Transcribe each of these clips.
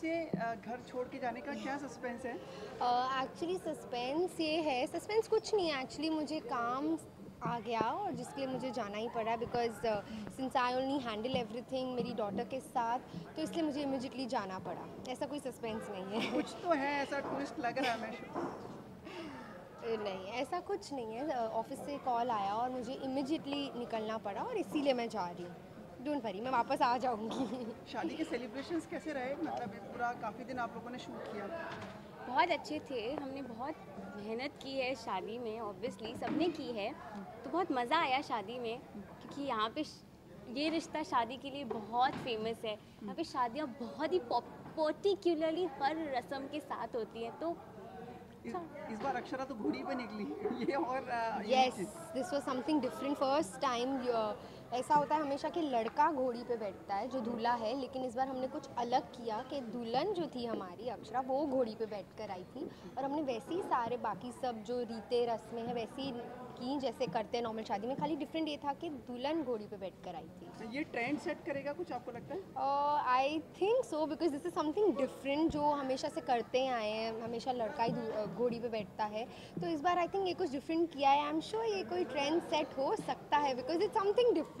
से घर छोड़ के जाने का क्या सस्पेंस है? एक्चुअली सस्पेंस ये है, सस्पेंस कुछ नहीं है एक्चुअली, मुझे काम आ गया और जिसके लिए मुझे जाना ही पड़ा because since I only handle everything मेरी डॉटर के साथ, तो इसलिए मुझे इमिजिएटली जाना पड़ा। ऐसा कोई सस्पेंस नहीं है। कुछ तो है, ऐसा ट्विस्ट लग रहा है हमें। नहीं, ऐसा कुछ नहीं है। ऑफिस से कॉल आया और मुझे इमिजिएटली निकलना पड़ा और इसीलिए मैं जा रही हूँ। डोंट वरी, मैं वापस आ जाऊँगी। शादी के सेलिब्रेशंस कैसे रहे? मतलब ये पूरा काफ़ी दिन आप लोगों ने शूट किया। बहुत अच्छे थे। हमने बहुत मेहनत की है शादी में, ऑब्वियसली सबने की है, तो बहुत मज़ा आया शादी में, क्योंकि यहाँ पे ये रिश्ता शादी के लिए बहुत फेमस है। यहाँ पे शादियाँ बहुत ही पर्टिकुलरली हर रस्म के साथ होती हैं, तो इस बार अक्षरा तो घोड़ी पे निकली ये और yes, this was something different first time. ऐसा होता है हमेशा कि लड़का घोड़ी पे बैठता है जो दूल्हा है, लेकिन इस बार हमने कुछ अलग किया कि दुल्हन जो थी हमारी अक्षरा, वो घोड़ी पे बैठ कर आई थी और हमने वैसे ही सारे बाकी सब जो रीते रस्में हैं वैसे ही की जैसे करते हैं नॉर्मल शादी में। खाली डिफरेंट ये था कि दुल्हन घोड़ी पे बैठ कर आई थी। ये ट्रेंड सेट करेगा कुछ, आपको लगता है? I think so, because this is something different जो हमेशा से करते आए हैं। हमेशा लड़का ही घोड़ी पे बैठता है, तो इस बार आई थिंक ये कुछ डिफरेंट किया है। आई एम श्योर ये कोई ट्रेंड सेट हो सकता है बिकॉज इट्स समथिंग डिफरेंट।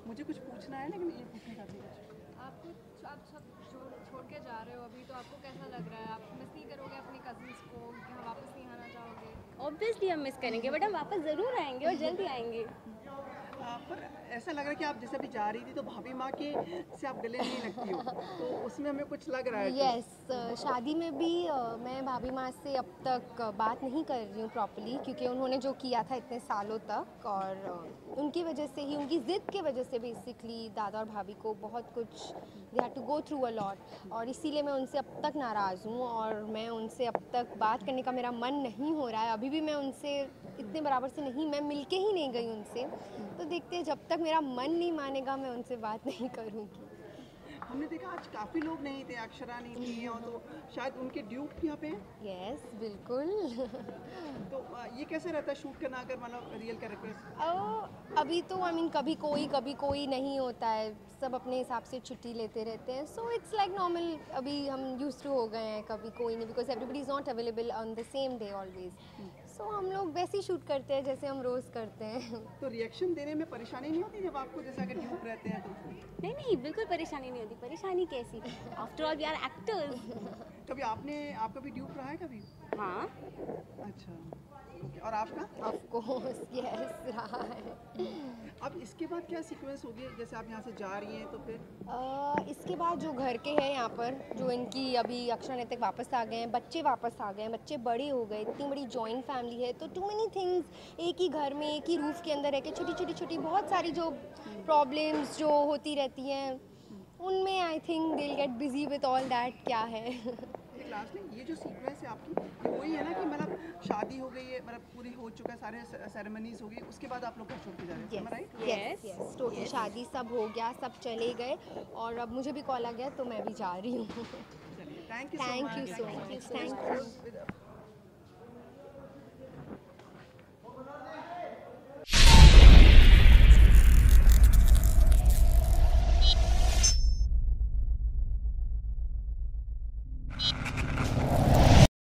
मुझे कुछ पूछना है, लेकिन ये पूछने का था। आप सब छोड़ के जा रहे हो अभी, तो आपको कैसा लग रहा है? आप मिस नहीं करोगे अपने कजिन्स को कि हम वापस नहीं आना चाहोगे? ऑब्वियसली हम मिस करेंगे, बट हम वापस ज़रूर आएंगे और जल्दी आएंगे। पर ऐसा लग रहा है कि आप जैसे अभी जा रही थी तो भाभी माँ के से आप गले नहीं लगती हो, तो उसमें हमें कुछ लग रहा है। यस, शादी में भी मैं भाभी माँ से अब तक बात नहीं कर रही हूँ प्रॉपर्ली, क्योंकि उन्होंने जो किया था इतने सालों तक, और उनकी वजह से ही, उनकी ज़िद के वजह से बेसिकली दादा और भाभी को बहुत कुछ they had to go through a lot, और इसीलिए मैं उनसे अब तक नाराज़ हूँ और मैं उनसे अब तक बात करने का मेरा मन नहीं हो रहा है। अभी भी मैं उनसे इतने बराबर से नहीं, मैं मिलके ही नहीं गई उनसे, तो देखते हैं, जब तक मेरा मन नहीं मानेगा मैं उनसे बात नहीं करूँगी। हमने देखा आज काफ़ी लोग नहीं थे, अक्षरा नहीं थी, और तो शायद उनके ड्यूक यहाँ पे। यस, बिल्कुल। तो ये कैसे रहता है शूट करना अगर मतलब रियल कैरेक्टर्स? अभी तो आई मीन कभी कोई नहीं होता है, सब अपने हिसाब से छुट्टी लेते रहते हैं, सो इट्स लाइक नॉर्मल। अभी हम यूज्ड टू हो गए हैं, कभी कोई नहीं, because everybody is not available on the same day always, so हम लोग वैसे ही शूट करते हैं जैसे हम रोज़ करते हैं। तो रिएक्शन देने में परेशानी नहीं होती जब आपको जैसे अगर ड्यूक रहते हैं तो? नहीं, बिल्कुल परेशानी नहीं होती। परेशानी कैसी? After all we are actors. कभी आपका भी ड्यूक रहा है कभी? हाँ। अच्छा, ओके। और आपका? ऑफ कोर्स, यस, रहा है। अब इसके बाद क्या सीक्वेंस होगी, जैसे आप यहाँ से जा रही हैं तो फिर? इसके बाद जो घर के हैं यहाँ पर, जो इनकी अभी अक्षरा नैतिक वापस आ गए हैं, बच्चे वापस आ गए हैं, बच्चे बड़े हो गए, इतनी बड़ी जॉइंट फैमिली है, तो टू मेनी थिंग्स एक ही घर में एक ही रूफ के अंदर रह के छोटी बहुत सारी जो प्रॉब्लम्स जो होती रहती हैं, उनमें I think they will get busy with all that. क्या है लास्ट में ये जो सीक्वेंस है आपकी, ये वही है ना कि मतलब शादी हो गई है, मतलब पूरी हो चुका है, सारे सेरेमनीज हो गई, उसके बाद आप लोग घर छोड़ के जा रहे हैं, राइट? यस, टोटल शादी सब हो गया, सब चले गए, और अब मुझे भी कॉल आ गया तो मैं भी जा रही हूँ। चलिए, thank you thank you so much. Thank you.